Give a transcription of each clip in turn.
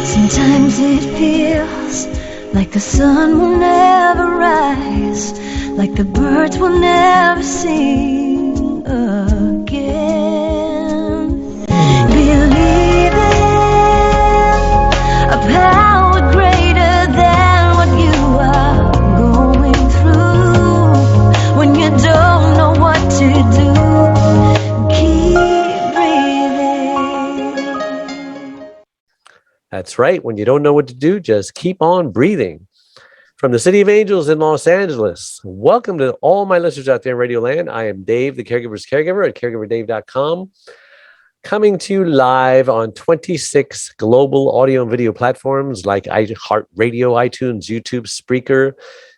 Sometimes it feels like the sun will never rise, like the birds will never sing again. Believe in a power greater than what you are going through. When you don't know what to do, keep breathing. That's right. When you don't know what to do, just keep on breathing. From the City of Angels in Los Angeles, welcome to all my listeners out there in Radio Land. I am Dave, the Caregiver's Caregiver at caregiverdave.com, coming to you live on 26 global audio and video platforms like iHeartRadio, iTunes, YouTube, Spreaker,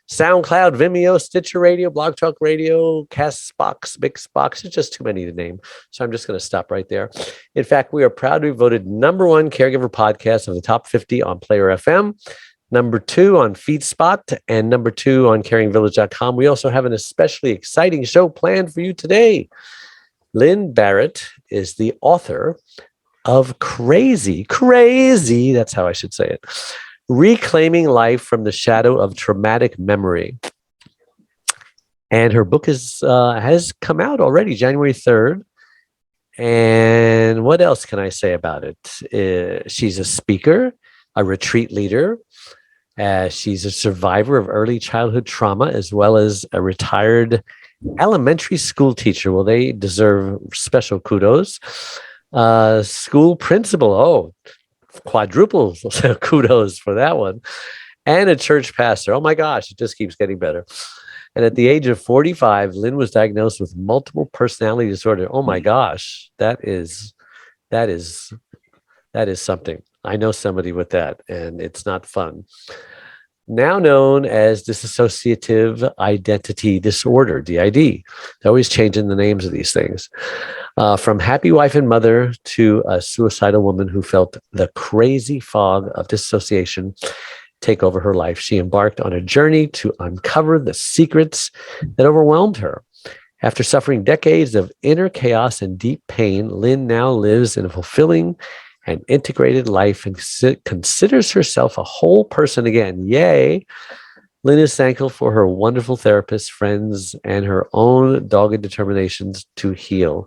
SoundCloud, Vimeo, Stitcher Radio, Blog Talk Radio, Castbox, Mixbox. It's just too many to name, so I'm just going to stop right there. In fact, we are proud to be voted #1 caregiver podcast of the top 50 on Player FM, #2 on FeedSpot, and #2 on caringvillage.com. We also have an especially exciting show planned for you today. Lyn Barrett is the author of Crazy, that's how I should say it, Reclaiming Life from the Shadow of Traumatic Memory. And her book has come out already, January 3rd. And what else can I say about it? She's a speaker, a retreat leader. She's a survivor of early childhood trauma, as well as a retired elementary school teacher. Well, they deserve special kudos. School principal, quadruple kudos for that one. And a church pastor. Oh my gosh, it just keeps getting better. And at the age of 45, Lyn was diagnosed with multiple personality disorder. Oh my gosh, that is something. I know somebody with that, and it's not fun. Now known as dissociative identity disorder, DID. They're always changing the names of these things. From happy wife and mother to a suicidal woman who felt the crazy fog of dissociation take over her life, she embarked on a journey to uncover the secrets that overwhelmed her. After suffering decades of inner chaos and deep pain, Lyn now lives in a fulfilling and integrated life and considers herself a whole person again. Yay! Lyn is thankful for her wonderful therapists, friends, and her own dogged determinations to heal.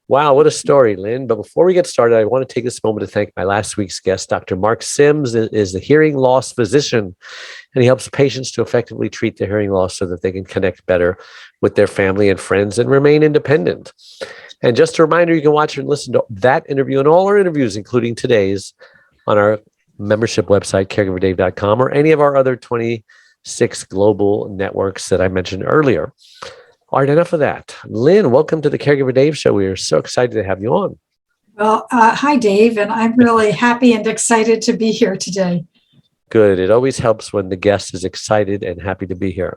Wow, what a story, Lyn. But before we get started, I want to take this moment to thank my last week's guest. Dr. Mark Sims is a hearing loss physician, and he helps patients to effectively treat their hearing loss so that they can connect better with their family and friends and remain independent. And just a reminder, you can watch and listen to that interview and all our interviews, including today's, on our membership website, caregiverdave.com, or any of our other 26 global networks that I mentioned earlier. All right, enough of that. Lyn, welcome to the Caregiver Dave Show. We are so excited to have you on. Well, hi, Dave, and I'm really happy and excited to be here today. Good. It always helps when the guest is excited and happy to be here.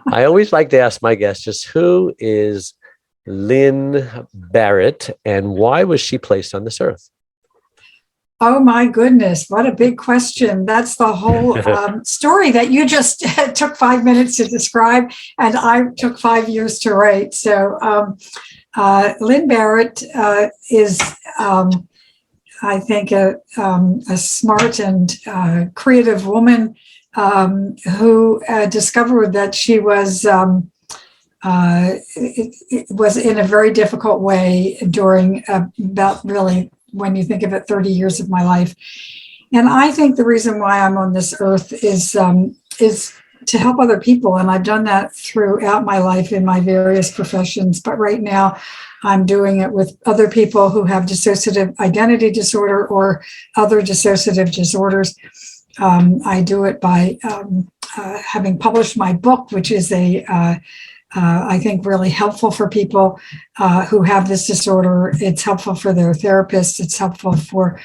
I always like to ask my guests just who is Lyn Barrett and why was she placed on this earth? Oh my goodness, what a big question. That's the whole story that you just took 5 minutes to describe and I took 5 years to write. So Lyn Barrett is, I think, a smart and creative woman who discovered that she was it was in a very difficult way during about really, when you think of it, 30 years of my life. And I think the reason why I'm on this earth is to help other people. And I've done that throughout my life in my various professions. But right now I'm doing it with other people who have dissociative identity disorder or other dissociative disorders. I do it by having published my book, which is I think really helpful for people who have this disorder. It's helpful for their therapists. It's helpful for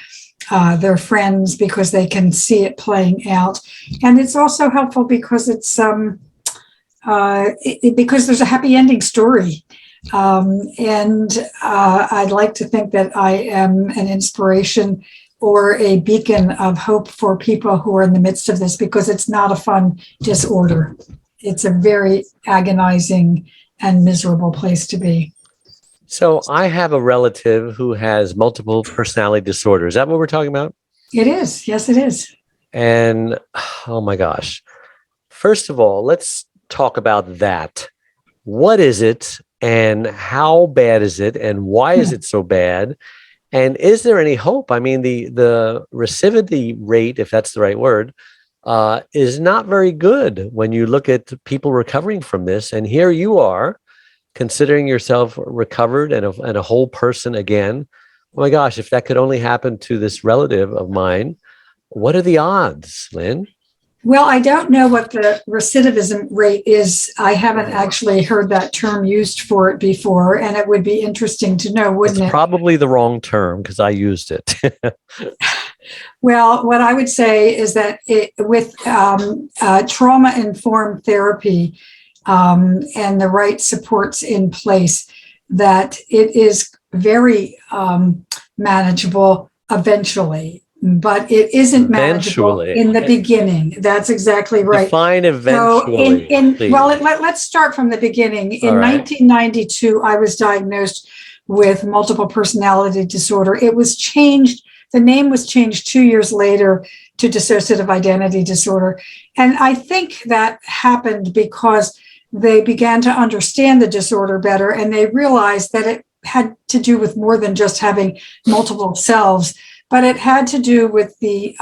their friends because they can see it playing out. And it's also helpful because it's because there's a happy ending story. And I'd like to think that I am an inspiration or a beacon of hope for people who are in the midst of this, because it's not a fun disorder. It's a very agonizing and miserable place to be. So I have a relative who has multiple personality disorder. Is that what we're talking about? It is. Yes, it is. And oh my gosh. First of all, let's talk about that. What is it and how bad is it and why is it so bad? And is there any hope? I mean, the recidivity rate, if that's the right word, is not very good when you look at people recovering from this. And here you are, considering yourself recovered and a whole person again. Oh my gosh, if that could only happen to this relative of mine, what are the odds, Lyn? Well, I don't know what the recidivism rate is. I haven't actually heard that term used for it before, and it would be interesting to know, wouldn't It's it? probably the wrong term because I used it. Well, what I would say is that with trauma-informed therapy and the right supports in place, that it is very manageable eventually. But it isn't manageable in the beginning. That's exactly right. Define eventually. So let's start from the beginning. In 1992, I was diagnosed with multiple personality disorder. It was changed. The name was changed 2 years later to dissociative identity disorder. And I think that happened because they began to understand the disorder better, and they realized that it had to do with more than just having multiple selves, but it had to do with the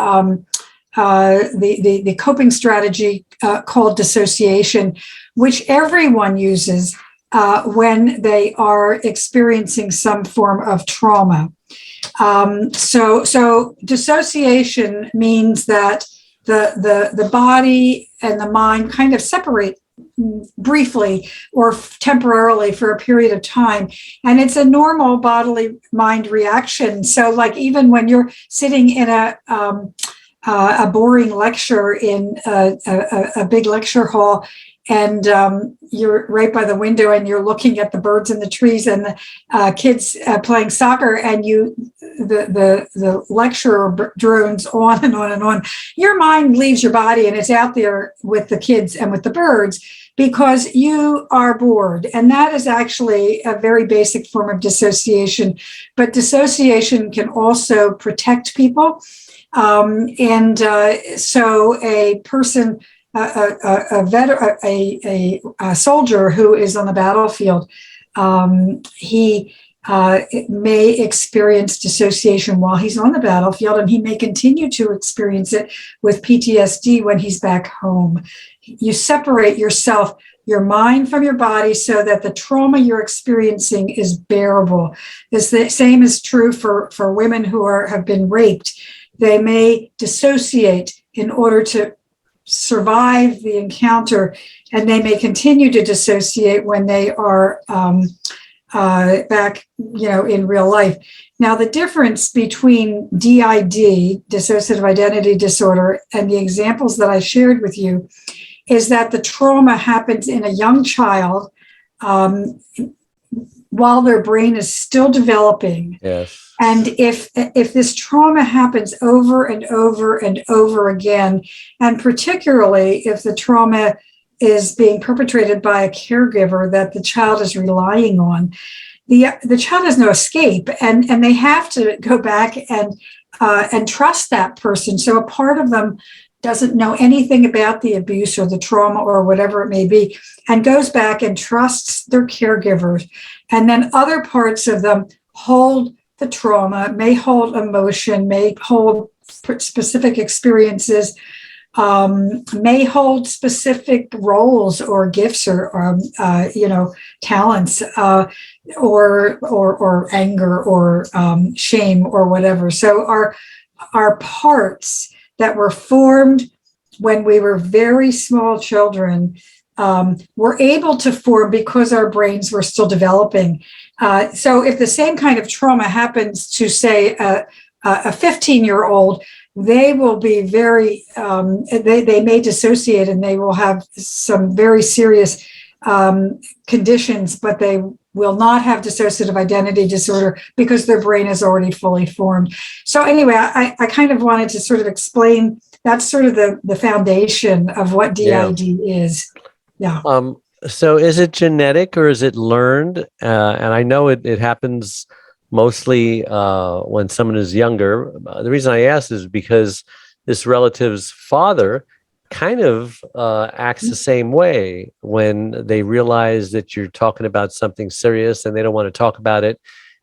coping strategy called dissociation, which everyone uses when they are experiencing some form of trauma. So dissociation means that the body and the mind kind of separate briefly or temporarily for a period of time, and it's a normal bodily mind reaction. So like even when you're sitting in a boring lecture in a big lecture hall, and you're right by the window and you're looking at the birds and the trees and the kids playing soccer, and the lecturer drones on and on and on, your mind leaves your body and it's out there with the kids and with the birds because you are bored. And that is actually a very basic form of dissociation. But dissociation can also protect people. So a person, a soldier who is on the battlefield, he may experience dissociation while he's on the battlefield, and he may continue to experience it with PTSD when he's back home. You separate yourself, your mind from your body, so that the trauma you're experiencing is bearable. The same is true for women who have been raped. They may dissociate in order to survive the encounter, and they may continue to dissociate when they are back, in real life. Now, the difference between DID, dissociative identity disorder, and the examples that I shared with you is that the trauma happens in a young child while their brain is still developing. Yes. And if this trauma happens over and over and over again, and particularly if the trauma is being perpetrated by a caregiver that the child is relying on, the child has no escape, and they have to go back and trust that person. So a part of them doesn't know anything about the abuse or the trauma or whatever it may be, and goes back and trusts their caregivers. And then other parts of them hold the trauma, may hold emotion, may hold specific experiences, may hold specific roles or gifts or talents, or anger or shame or whatever. So our parts that were formed when we were very small children were able to form because our brains were still developing. So if the same kind of trauma happens to, say, a 15-year-old, they will be very, they may dissociate, and they will have some very serious conditions, but they will not have dissociative identity disorder because their brain is already fully formed. So anyway, I kind of wanted to sort of explain, that's sort of the foundation of what DID is. Yeah. So is it genetic or is it learned? And I know it happens mostly when someone is younger. The reason I ask is because this relative's father kind of acts the same way when they realize that you're talking about something serious and they don't want to talk about it,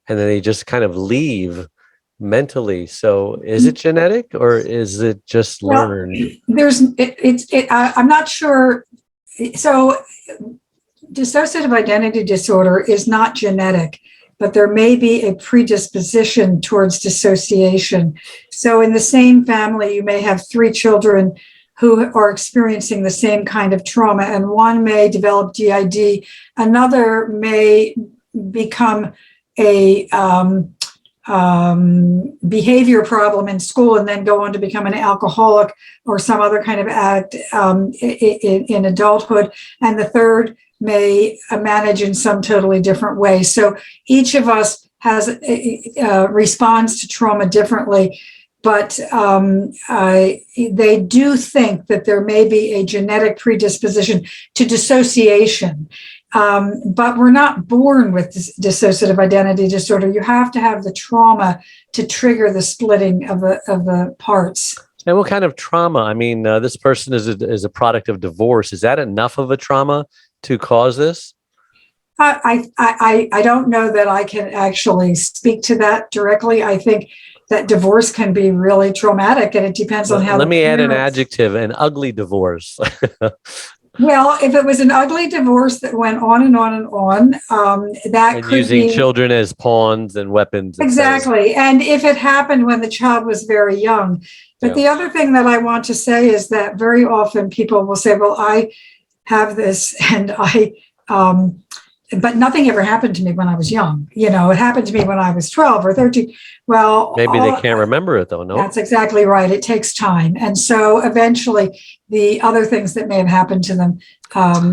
and then they just kind of leave mentally. So is it genetic or is it just learned? I'm not sure. So dissociative identity disorder is not genetic, but there may be a predisposition towards dissociation. So in the same family, you may have 3 children who are experiencing the same kind of trauma, and one may develop DID, another may become a behavior problem in school and then go on to become an alcoholic or some other kind of addict in adulthood, and the third may manage in some totally different way. So each of us has responds to trauma differently, but they do think that there may be a genetic predisposition to dissociation. But we're not born with dissociative identity disorder. You have to have the trauma to trigger the splitting of the parts. And what kind of trauma? I mean, this person is a product of divorce. Is that enough of a trauma to cause this? I don't know that I can actually speak to that directly. I think that divorce can be really traumatic, and it depends on how. Let me add an adjective: an ugly divorce. Well, if it was an ugly divorce that went on and on and on, that and could using be children as pawns and weapons. Exactly. And if it happened when the child was very young. But the other thing that I want to say is that very often people will say, well, I have this and but nothing ever happened to me when I was young. You know, it happened to me when I was 12 or 13. Well, maybe they can't remember it though. No, that's exactly right. It takes time. And so eventually the other things that may have happened to them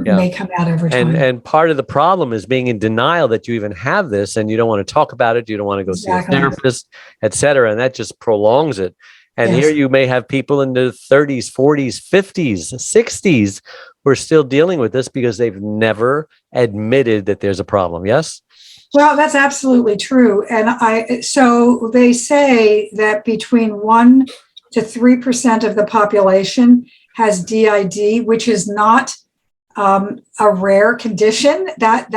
may come out over time. And part of the problem is being in denial that you even have this and you don't want to talk about it. You don't want to go see a therapist, et cetera. And that just prolongs it. And here you may have people in their 30s, 40s, 50s, 60s who are still dealing with this because they've never admitted that there's a problem. Yes? Well, that's absolutely true. And so they say that between 1 to 3% of the population has DID, which is not a rare condition. That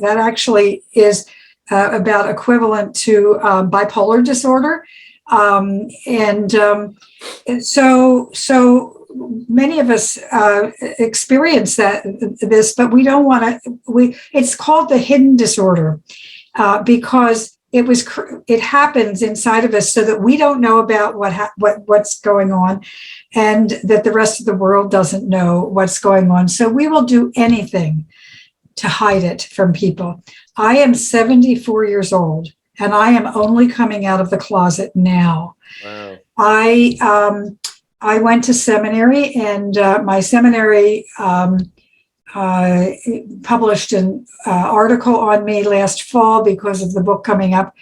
actually is about equivalent to bipolar disorder. So many of us experience this, but we don't want to. It's called the hidden disorder because it happens inside of us, so that we don't know about what's going on, and that the rest of the world doesn't know what's going on. So we will do anything to hide it from people. I am 74 years old. And I am only coming out of the closet now. Wow. I went to seminary, and my seminary published an article on me last fall because of the book coming up.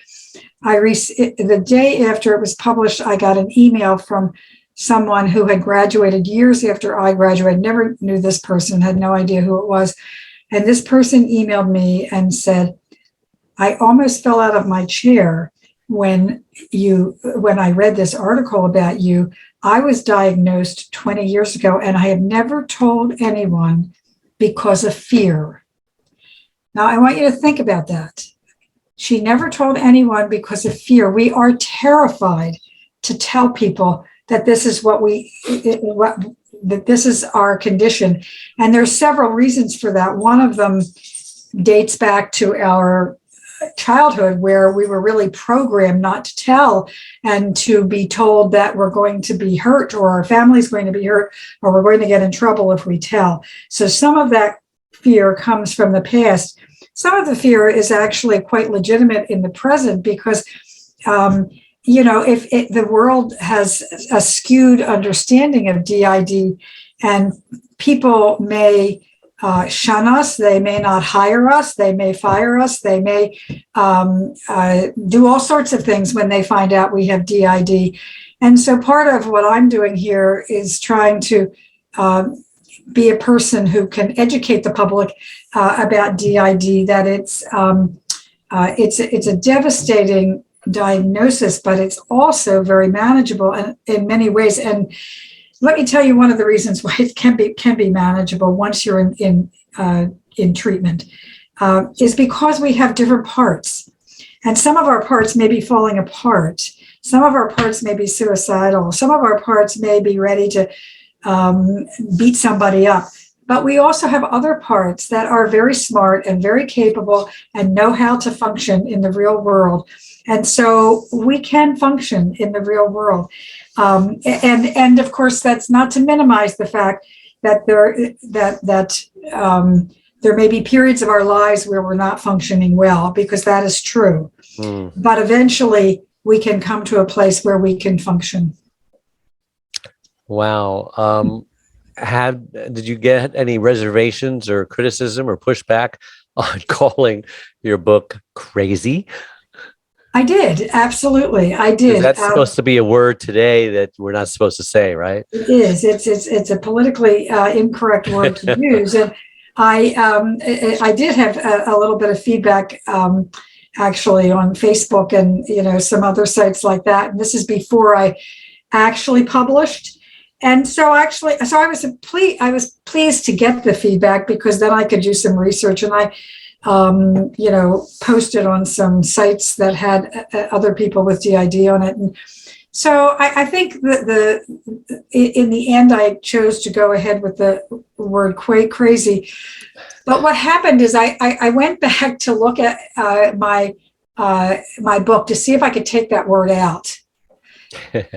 The day after it was published, I got an email from someone who had graduated years after I graduated. Never knew this person, had no idea who it was. And this person emailed me and said, I almost fell out of my chair when I read this article about you. I was diagnosed 20 years ago, and I have never told anyone because of fear. Now, I want you to think about that. She never told anyone because of fear. We are terrified to tell people that this is that this is our condition. And there's several reasons for that. One of them dates back to our childhood, where we were really programmed not to tell and to be told that we're going to be hurt, or our family's going to be hurt, or we're going to get in trouble if we tell. So some of that fear comes from the past. Some of the fear is actually quite legitimate in the present because, if the world has a skewed understanding of DID, and people may shun us, they may not hire us, they may fire us, they may do all sorts of things when they find out we have DID. And so part of what I'm doing here is trying to be a person who can educate the public about DID, that it's a devastating diagnosis, but it's also very manageable in many ways. And let me tell you one of the reasons why it can be manageable once you're in treatment is because we have different parts, and some of our parts may be falling apart. Some of our parts may be suicidal. Some of our parts may be ready to beat somebody up. But we also have other parts that are very smart and very capable and know how to function in the real world. And so we can function in the real world. And of course, that's not to minimize the fact that there may be periods of our lives where we're not functioning well, because that is true. But eventually we can come to a place where we can function. Wow. Did you get any reservations or criticism or pushback on calling your book crazy? I did. Absolutely. I did. That's supposed to be a word today that we're not supposed to say, right? It is. It's a politically incorrect word to use. And I did have a little bit of feedback actually on Facebook and, some other sites like that. And this is before I actually published. And so I was pleased to get the feedback, because then I could do some research, and I posted on some sites that had other people with DID on it. And so I think that in the end, I chose to go ahead with the word crazy. But what happened is I went back to look at my book to see if I could take that word out.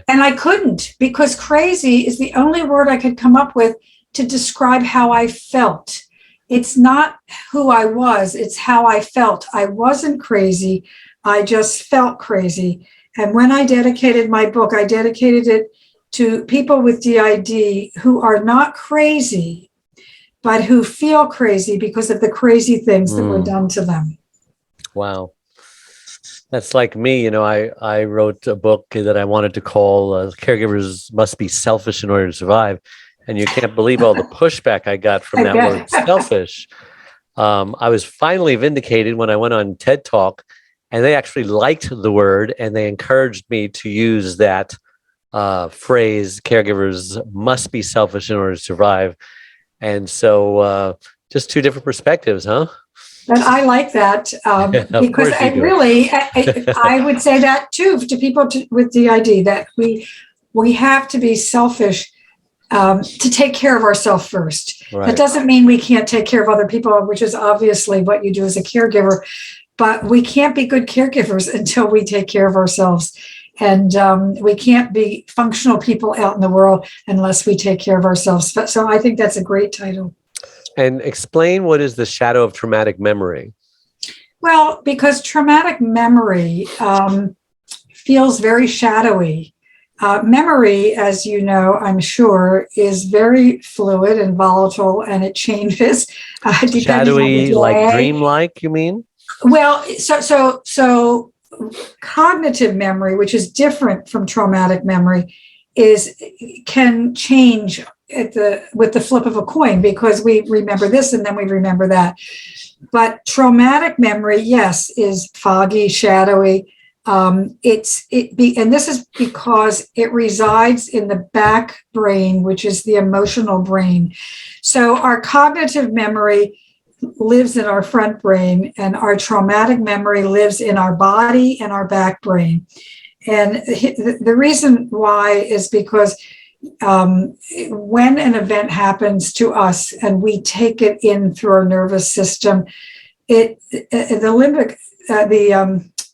And I couldn't, because crazy is the only word I could come up with to describe how I felt. It's not who I was, it's how I felt. I wasn't crazy, I just felt crazy. And when I dedicated my book, I dedicated it to people with DID who are not crazy, but who feel crazy because of the crazy things that were done to them. Wow. That's like me. I wrote a book that I wanted to call Caregivers Must Be Selfish in Order to Survive. And you can't believe all the pushback I got from that word selfish. I was finally vindicated when I went on TED Talk, and they actually liked the word, and they encouraged me to use that phrase, caregivers must be selfish in order to survive. And so just two different perspectives, huh? But I like that because I would say that too to people with DID, that we have to be selfish to take care of ourselves first. Right. That doesn't mean we can't take care of other people, which is obviously what you do as a caregiver, but we can't be good caregivers until we take care of ourselves. And we can't be functional people out in the world unless we take care of ourselves. So I think that's a great title. And explain, what is the shadow of traumatic memory? Well, because traumatic memory feels very shadowy. Memory, as you know, I'm sure, is very fluid and volatile, and it changes. Shadowy, like dreamlike, you mean? Well, so cognitive memory, which is different from traumatic memory, can change with the flip of a coin, because we remember this and then we remember that. But traumatic memory, yes, is foggy, shadowy. And this is because it resides in the back brain, which is the emotional brain. So our cognitive memory lives in our front brain, and our traumatic memory lives in our body and our back brain. And the reason why is because when an event happens to us and we take it in through our nervous system, the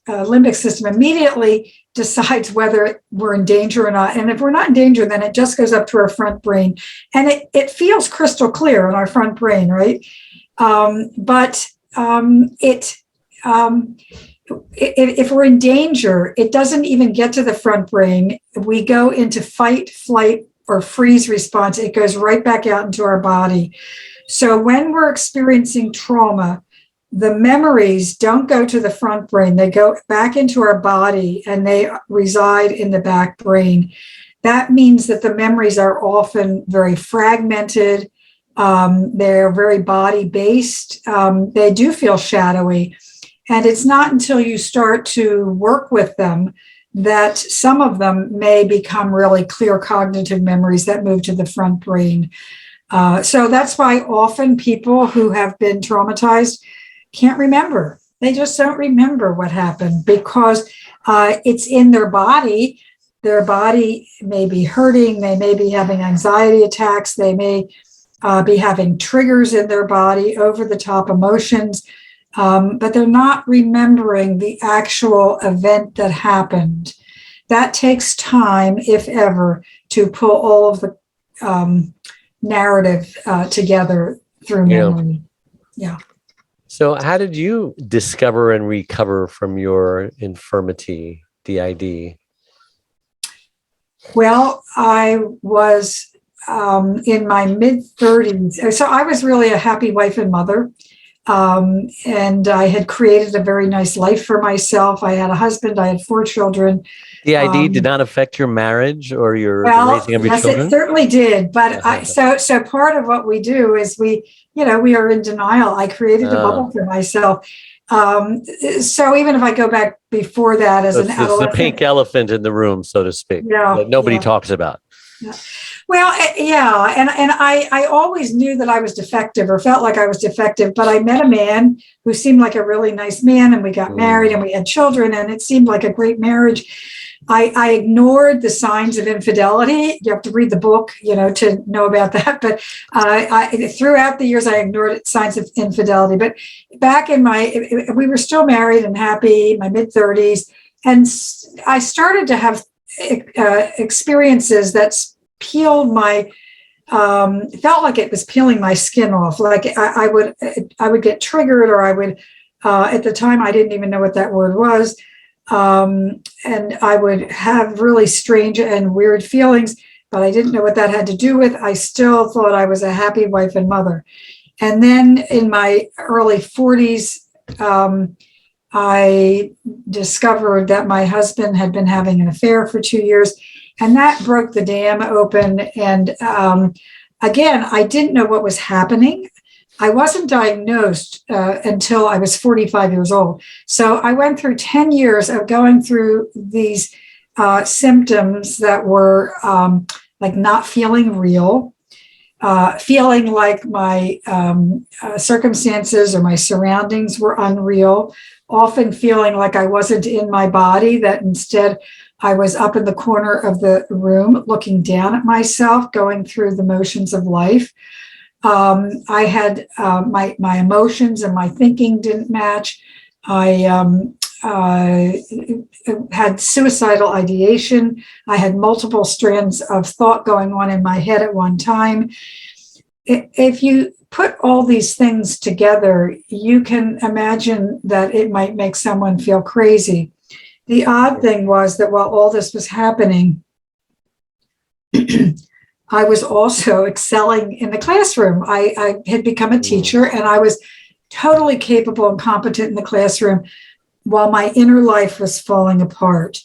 limbic system immediately decides whether we're in danger or not. And if we're not in danger, then it just goes up to our front brain, and it feels crystal clear in our front brain, right? If we're in danger, it doesn't even get to the front brain. We go into fight, flight, or freeze response. It goes right back out into our body. So when we're experiencing trauma, the memories don't go to the front brain. They go back into our body, and they reside in the back brain. That means that the memories are often very fragmented. They're very body-based. They do feel shadowy. And it's not until you start to work with them that some of them may become really clear cognitive memories that move to the front brain. So that's why often people who have been traumatized can't remember. They just don't remember what happened because it's in their body. Their body may be hurting. They may be having anxiety attacks. They may be having triggers in their body, over-the-top emotions. But they're not remembering the actual event that happened. That takes time, if ever, to pull all of the narrative together through memory. Yeah. So how did you discover and recover from your infirmity, DID? Well, I was in my mid-30s. So I was really a happy wife and mother. And I had created a very nice life for myself. I had a husband. I had 4 children. The ID did not affect your marriage or your raising of your yes, children? it certainly did. But so part of what we do is we are in denial. I created a bubble for myself. So even if I go back before that as an adolescent, it's the pink elephant in the room, so to speak, that nobody talks about. Yeah. Well, yeah. And I always knew that I was defective or felt like I was defective, but I met a man who seemed like a really nice man and we got married and we had children and it seemed like a great marriage. I ignored the signs of infidelity. You have to read the book, to know about that. But throughout the years, I ignored signs of infidelity. But back in we were still married and happy, my mid-30s. And I started to have experiences that peeled felt like it was peeling my skin off. Like I would get triggered, or I would, at the time, I didn't even know what that word was. And I would have really strange and weird feelings, but I didn't know what that had to do with. I still thought I was a happy wife and mother. And then in my early 40s, I discovered that my husband had been having an affair for 2 years, and that broke the dam open. And again, I didn't know what was happening. I wasn't diagnosed until I was 45 years old. So I went through 10 years of going through these symptoms that were like not feeling real, feeling like my circumstances or my surroundings were unreal, often feeling like I wasn't in my body, that instead I was up in the corner of the room looking down at myself, going through the motions of life. I had my emotions and my thinking didn't match. I had suicidal ideation. I had multiple strands of thought going on in my head at one time. If you put all these things together, you can imagine that it might make someone feel crazy. The odd thing was that while all this was happening, I was also excelling in the classroom. I had become a teacher and I was totally capable and competent in the classroom while my inner life was falling apart.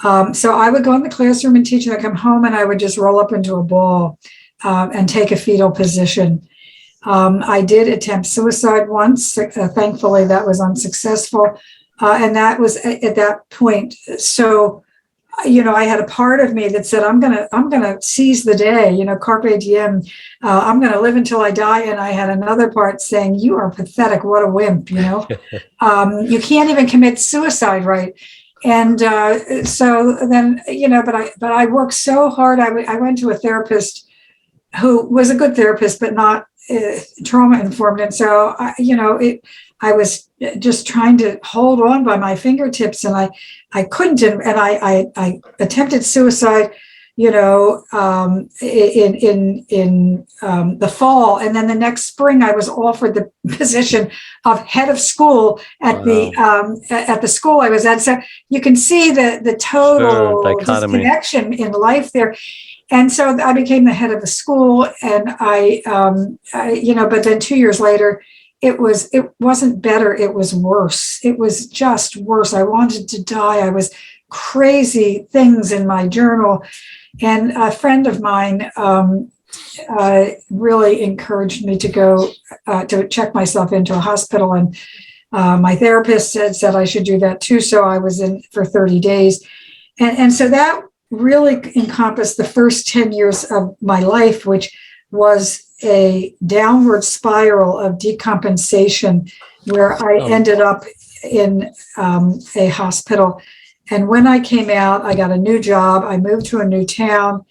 So I would go in the classroom and teach, and I'd come home and I would just roll up into a ball and take a fetal position. I did attempt suicide once. Thankfully, that was unsuccessful. And that was at that point. So, I had a part of me that said, I'm gonna seize the day, carpe diem. I'm gonna live until I die. And I had another part saying, you are pathetic. What a wimp, you can't even commit suicide, right? And so then, but I worked so hard. I went to a therapist who was a good therapist, but not trauma informed. And so, I was just trying to hold on by my fingertips, and I couldn't. And I attempted suicide, in the fall. And then the next spring, I was offered the position of head of school at the school I was at. So you can see the total disconnection in life there. And so I became the head of the school, and but then 2 years later, it wasn't better. It was worse. It was just worse. I wanted to die. I was crazy things in my journal. And a friend of mine really encouraged me to go to check myself into a hospital. And my therapist said I should do that too. So I was in for 30 days. And so that really encompassed the first 10 years of my life, which was a downward spiral of decompensation where I ended up in a hospital. And when I came out, I got a new job. I moved to a new town,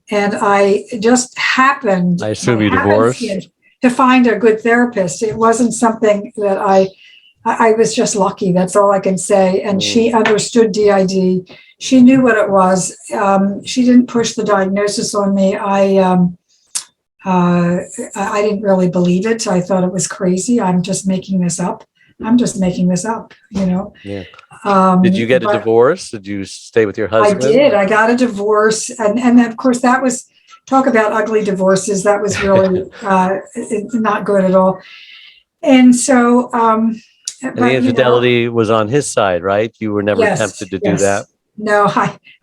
and I just happened. I assume you divorced? To find a good therapist. It wasn't something that I was just lucky. That's all I can say. And she understood DID. She knew what it was. She didn't push the diagnosis on me. I didn't really believe it. I thought it was crazy. I'm just making this up. Yeah. Did you get a divorce? Did you stay with your husband? I did. I got a divorce. And of course, that was, talk about ugly divorces. That was really not good at all. And so... and the infidelity was on his side, right? You were never tempted to do that? No,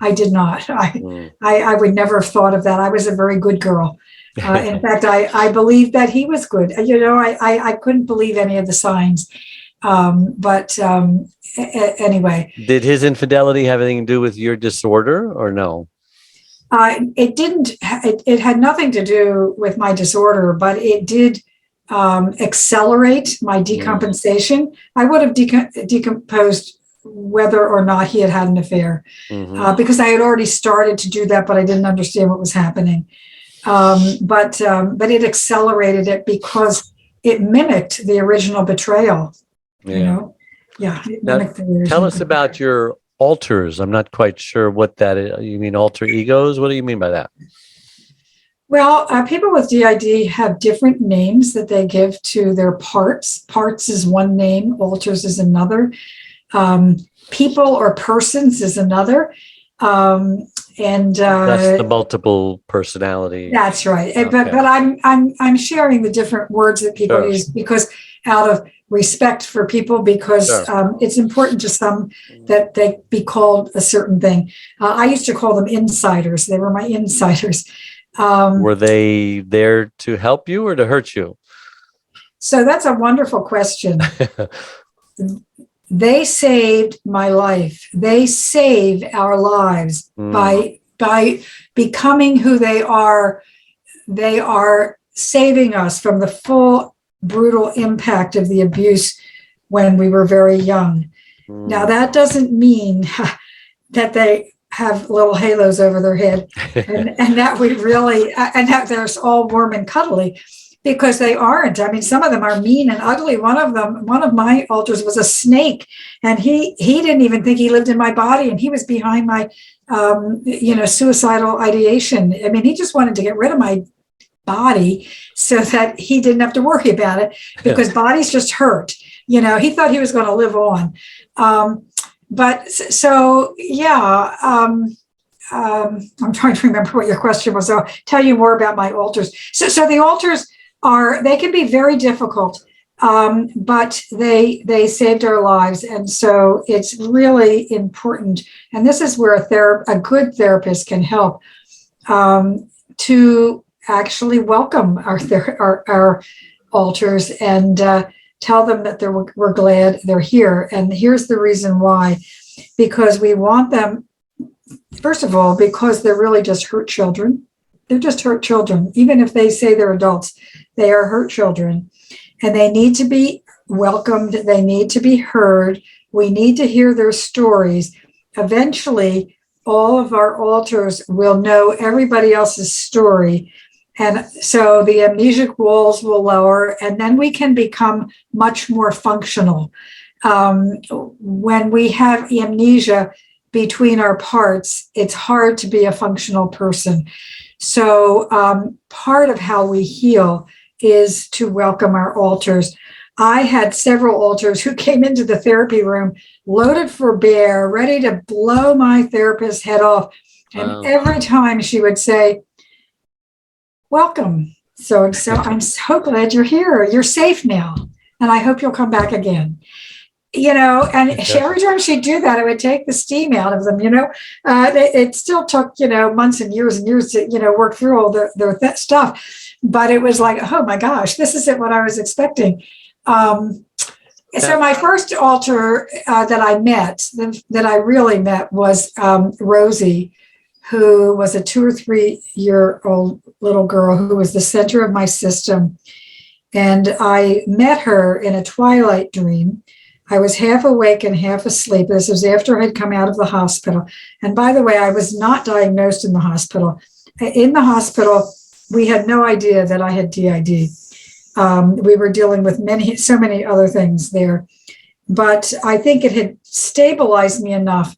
I did not. I would never have thought of that. I was a very good girl. In fact, I believed that he was good. I couldn't believe any of the signs. Anyway. Did his infidelity have anything to do with your disorder or no? It didn't. It had nothing to do with my disorder, but it did accelerate my decompensation. I would have decomposed whether or not he had an affair, because I had already started to do that, but I didn't understand what was happening. But it accelerated it because it mimicked the original betrayal. Now, tell us about your alters. I'm not quite sure what that is. You mean alter egos? What do you mean by that? Well, people with DID have different names that they give to their parts. Parts is one name, alters is another. People or persons is another. And that's the multiple personality. That's right. Okay. But I'm sharing the different words that people use because out of respect for people, because it's important to some that they be called a certain thing. I used to call them insiders. They were my insiders. Were they there to help you or to hurt you? So that's a wonderful question. They saved my life. They save our lives by becoming who they are. They are saving us from the full brutal impact of the abuse when we were very young. Now, that doesn't mean that they have little halos over their head and that we really, and that they're all warm and cuddly, because they aren't. I mean, some of them are mean and ugly. One of my alters was a snake, and he didn't even think he lived in my body, and he was behind my, suicidal ideation. I mean, he just wanted to get rid of my body so that he didn't have to worry about it, because bodies just hurt. He thought he was going to live on. I'm trying to remember what your question was. I'll tell you more about my alters. So the alters they can be very difficult, but they saved our lives. And so it's really important. And this is where a good therapist can help to actually welcome our alters and tell them that we're glad they're here. And here's the reason why. Because we want them, first of all, because they're really just hurt children. They're just hurt children. Even if they say they're adults, they are hurt children. And they need to be welcomed. They need to be heard. We need to hear their stories. Eventually, all of our alters will know everybody else's story. And so the amnesic walls will lower, and then we can become much more functional. When we have amnesia between our parts, it's hard to be a functional person. So part of how we heal is to welcome our alters. I had several alters who came into the therapy room loaded for bear, ready to blow my therapist's head off. And every time she would say, "Welcome. So I'm so glad you're here. You're safe now. And I hope you'll come back again." And Okay. every time she'd do that, it would take the steam out of them. It still took, months and years to, work through all their stuff. But it was like, oh my gosh, this isn't what I was expecting. So my first altar that I met, that I really met, was Rosie, who was a 2 or 3 year old little girl who was the center of my system. And I met her in a twilight dream. I was half awake and half asleep. This was after I had come out of the hospital. And by the way, I was not diagnosed in the hospital. In the hospital, we had no idea that I had DID. We were dealing with so many other things there. But I think it had stabilized me enough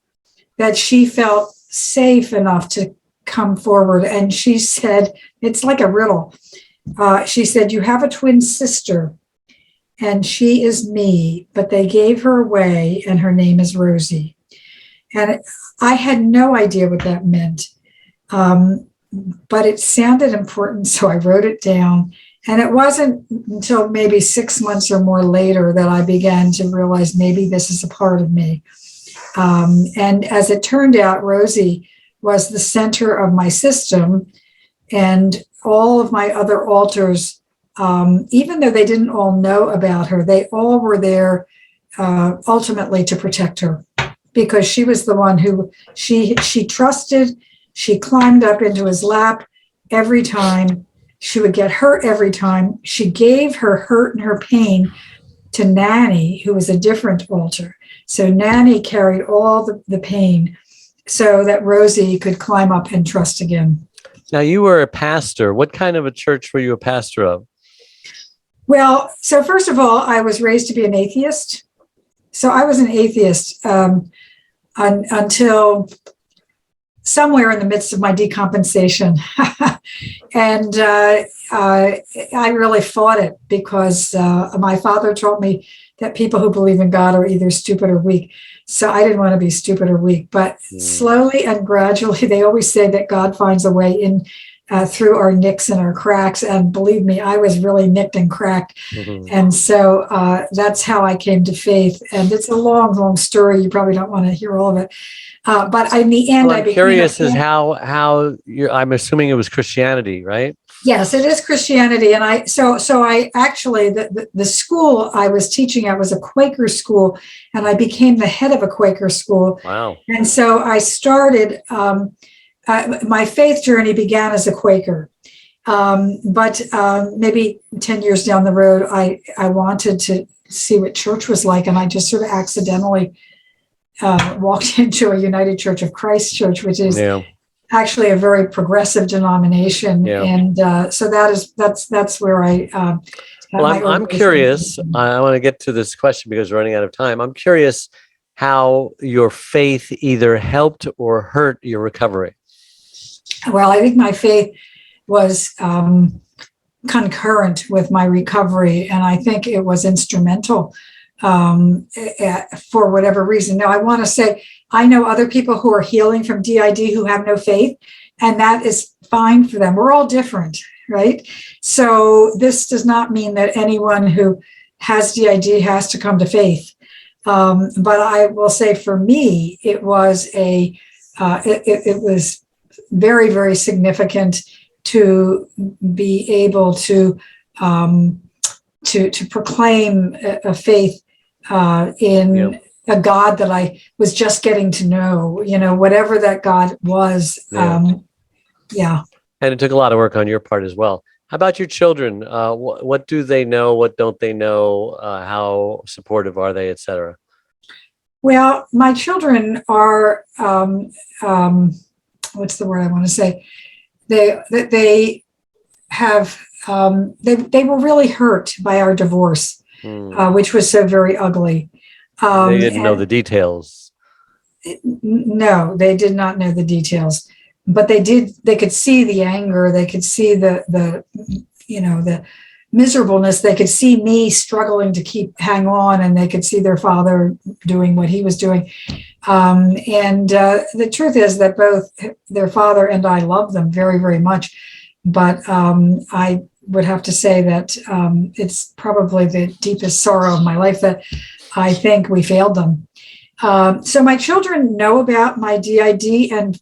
that she felt safe enough to come forward. And she said, it's like a riddle. She said, you have a twin sister, and she is me, but they gave her away, and her name is Rosie. And I had no idea what that meant, but it sounded important, so I wrote it down. And it wasn't until maybe 6 months or more later that I began to realize maybe this is a part of me. And as it turned out, Rosie was the center of my system, and all of my other altars, even though they didn't all know about her, they all were there ultimately to protect her, because she was the one who she trusted. She climbed up into his lap every time. She would get hurt every time. She gave her hurt and her pain to Nanny, who was a different altar. So Nanny carried all the pain so that Rosie could climb up and trust again. Now, you were a pastor. What kind of a church were you a pastor of? Well, so first of all, I was raised to be an atheist. So I was an atheist until somewhere in the midst of my decompensation. And I really fought it because my father taught me that people who believe in God are either stupid or weak. So I didn't want to be stupid or weak. But slowly and gradually, they always say that God finds a way in through our nicks and our cracks. And believe me, I was really nicked and cracked. Mm-hmm. And so that's how I came to faith. And it's a long, long story. You probably don't want to hear all of it. But in the end, I'm curious as how you're, I'm assuming it was Christianity, right? Yes, it is Christianity. And I actually, the school I was teaching at was a Quaker school, and I became the head of a Quaker school. Wow. And so I started, my faith journey began as a Quaker. But maybe 10 years down the road, I wanted to see what church was like. And I just sort of accidentally walked into a United Church of Christ church, which is actually a very progressive denomination. Yeah. And so that's where I well, I'm curious. I want to get to this question because we're running out of time. I'm curious how your faith either helped or hurt your recovery. Well, I think my faith was concurrent with my recovery, and I think it was instrumental for whatever reason. Now, I want to say, I know other people who are healing from DID who have no faith, and that is fine for them. We're all different, right? So this does not mean that anyone who has DID has to come to faith. But I will say, for me, it was it was very, very significant to be able to proclaim a faith in a God that I was just getting to know, whatever that God was. And it took a lot of work on your part as well. How about your children? What do they know? What don't they know? How supportive are they, et cetera? Well, my children are, what's the word I want to say? They have, they were really hurt by our divorce, which was so very ugly. They didn't know the details. No, they did not know the details, but they could see the anger. They could see the miserableness. They could see me struggling to hang on, and they could see their father doing what he was doing. And the truth is that both their father and I love them very, very much. But I would have to say that it's probably the deepest sorrow of my life that I think we failed them. So my children know about my DID and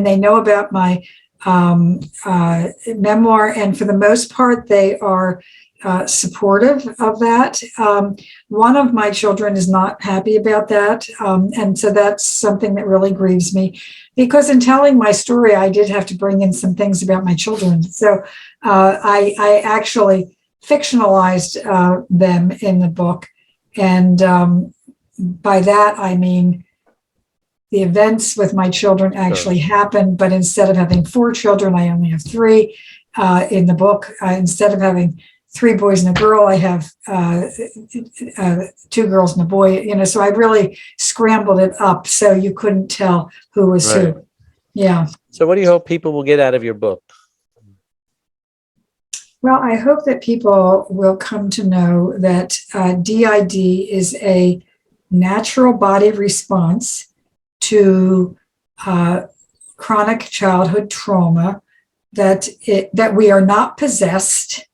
they know about my memoir, and for the most part, they are supportive of that. One of my children is not happy about that, and so that's something that really grieves me, because in telling my story, I did have to bring in some things about my children. So I actually fictionalized them in the book, and by that I mean the events with my children actually happened, but instead of having 4 children, I only have 3 in the book. Instead of having 3 boys and a girl, I have 2 girls and a boy. So I really scrambled it up so you couldn't tell who was who. Yeah. So what do you hope people will get out of your book? Well, I hope that people will come to know that DID is a natural body response to chronic childhood trauma, that we are not possessed,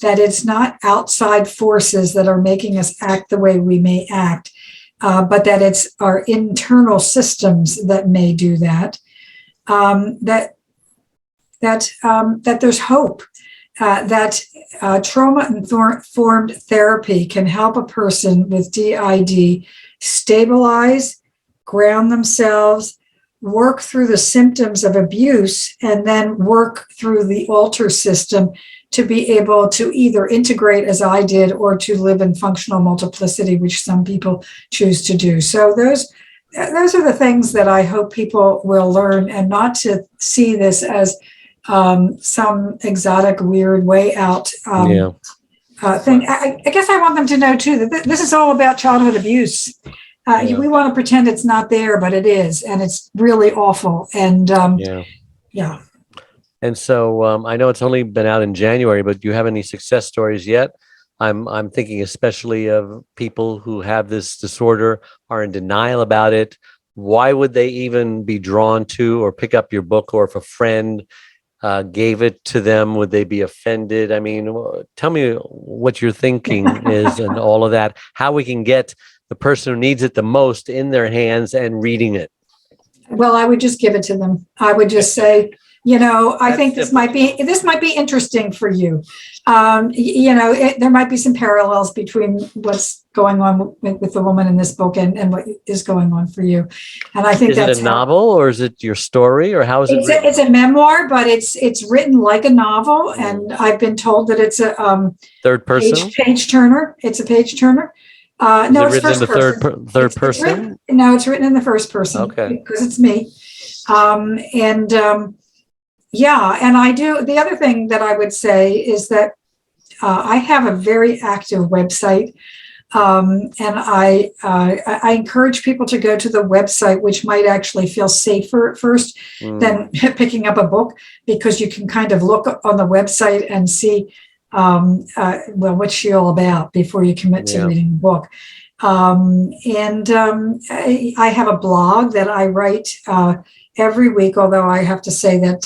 that it's not outside forces that are making us act the way we may act, but that it's our internal systems that may do that. That there's hope. That trauma-informed therapy can help a person with DID stabilize, ground themselves, work through the symptoms of abuse, and then work through the alter system to be able to either integrate, as I did, or to live in functional multiplicity, which some people choose to do. So those are the things that I hope people will learn, and not to see this as some exotic, weird way out thing. I guess I want them to know too that this is all about childhood abuse. We want to pretend it's not there, but it is, and it's really awful. And yeah. And so I know it's only been out in January, but do you have any success stories yet? I'm thinking especially of people who have this disorder, are in denial about it. Why would they even be drawn to or pick up your book? Or if a friend gave it to them, would they be offended? I mean, tell me what your thinking is and all of that, how we can get the person who needs it the most in their hands and reading it. Well, I would just give it to them. I would just say, I think this might be interesting for you. There might be some parallels between what's going on with the woman in this book and what is going on for you. And I think that's a novel, or is it your story, or how is it written? It's a memoir, but it's written like a novel. And I've been told that it's a third person page turner. It's a page turner. No, it's written in the third person. No, it's written in the first person. Okay, because it's me. And I do. The other thing that I would say is that I have a very active website, and I encourage people to go to the website, which might actually feel safer at first than picking up a book, because you can kind of look on the website and see, what's she all about before you commit to reading the book. I have a blog that I write every week, although I have to say that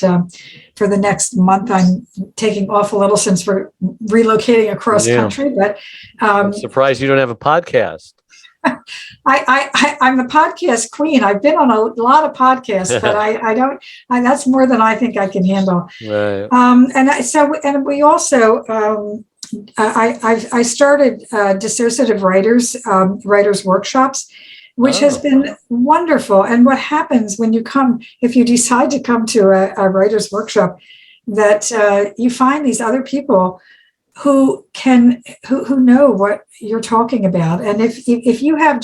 for the next month I'm taking off a little since we're relocating across country. But I'm surprised you don't have a podcast. I'm the podcast queen. I've been on a lot of podcasts, but I don't. That's more than I think I can handle. Right. And we also. I started dissociative writers workshops, which has been wonderful. And what happens when if you decide to come to a writer's workshop, that you find these other people who know what you're talking about. And if you have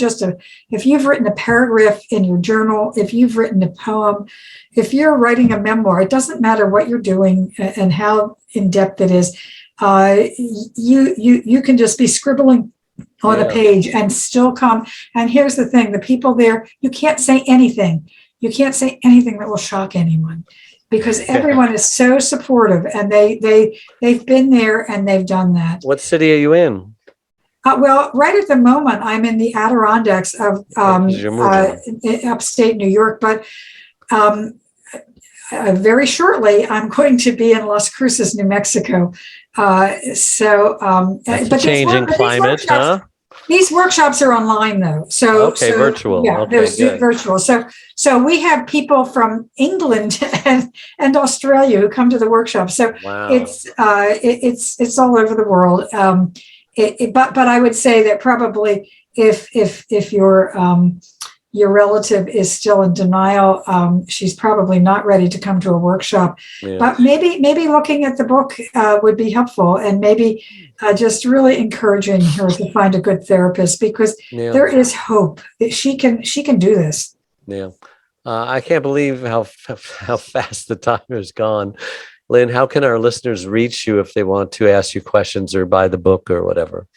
if you've written a paragraph in your journal, if you've written a poem, if you're writing a memoir, it doesn't matter what you're doing and how in depth it is. You can just be scribbling on a page and still come. And here's the thing: the people there, you can't say anything. You can't say anything that will shock anyone, because everyone is so supportive, and they've been there and they've done that. What city are you in? Well, right at the moment, I'm in the Adirondacks of upstate New York, but very shortly, I'm going to be in Las Cruces, New Mexico. That's a change in climate, huh? These workshops are online though. So virtual. Yeah, Okay, they're virtual. So we have people from England and Australia who come to the workshop. So wow. It's all over the world. But I would say that probably if your relative is still in denial, she's probably not ready to come to a workshop. Yeah. But maybe looking at the book would be helpful, and maybe just really encouraging her to find a good therapist, because there is hope that she can do this. Yeah, I can't believe how fast the time has gone. Lyn, how can our listeners reach you if they want to ask you questions or buy the book or whatever?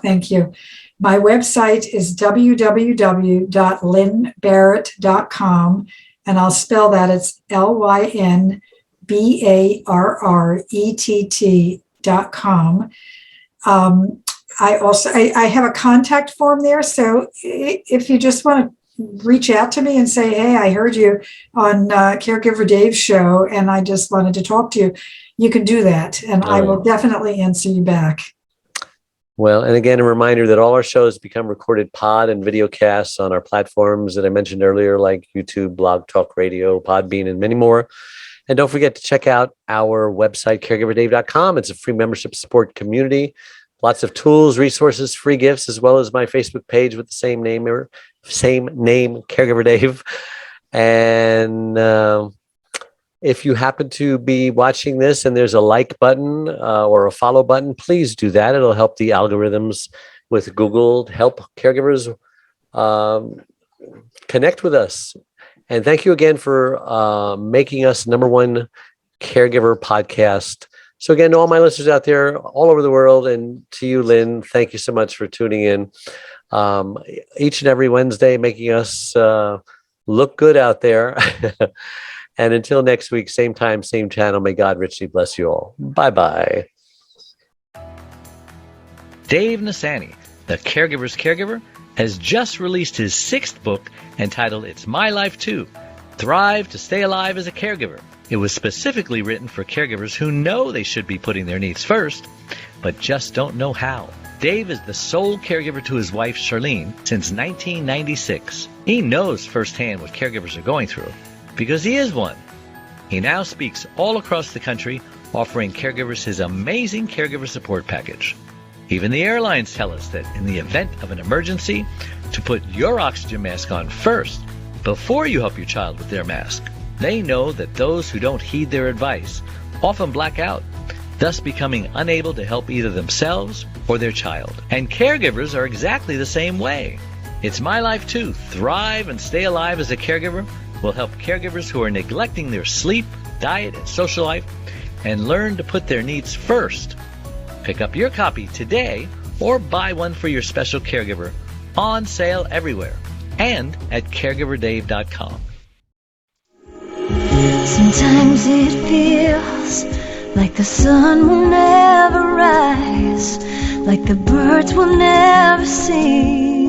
Thank you. My website is www.lynbarrett.com, and I'll spell that. It's LynBarrett.com. I have a contact form there, so if you just want to reach out to me and say, hey, I heard you on Caregiver Dave's show, and I just wanted to talk to you, you can do that, and I will definitely answer you back. Well, and again, a reminder that all our shows become recorded pod and video casts on our platforms that I mentioned earlier, like YouTube, Blog Talk Radio, Podbean, and many more. And don't forget to check out our website, caregiverdave.com. It's a free membership support community. Lots of tools, resources, free gifts, as well as my Facebook page with the same name, Caregiver Dave. And if you happen to be watching this and there's a like button or a follow button, please do that. It'll help the algorithms with Google to help caregivers connect with us. And thank you again for making us #1 caregiver podcast. So again, to all my listeners out there all over the world, and to you, Lyn, thank you so much for tuning in each and every Wednesday, making us look good out there. And until next week, same time, same channel, may God richly bless you all. Bye-bye. Dave Nasani, the Caregiver's Caregiver, has just released his 6th book entitled It's My Life Too, Thrive to Stay Alive as a Caregiver. It was specifically written for caregivers who know they should be putting their needs first, but just don't know how. Dave is the sole caregiver to his wife, Charlene, since 1996. He knows firsthand what caregivers are going through, because he is one. He now speaks all across the country, offering caregivers his amazing caregiver support package. Even the airlines tell us that in the event of an emergency, to put your oxygen mask on first, before you help your child with their mask. They know that those who don't heed their advice often black out, thus becoming unable to help either themselves or their child. And caregivers are exactly the same way. It's My Life Too, Thrive and Stay Alive as a Caregiver, will help caregivers who are neglecting their sleep, diet, and social life and learn to put their needs first. Pick up your copy today or buy one for your special caregiver, on sale everywhere and at caregiverdave.com. Sometimes it feels like the sun will never rise, like the birds will never sing.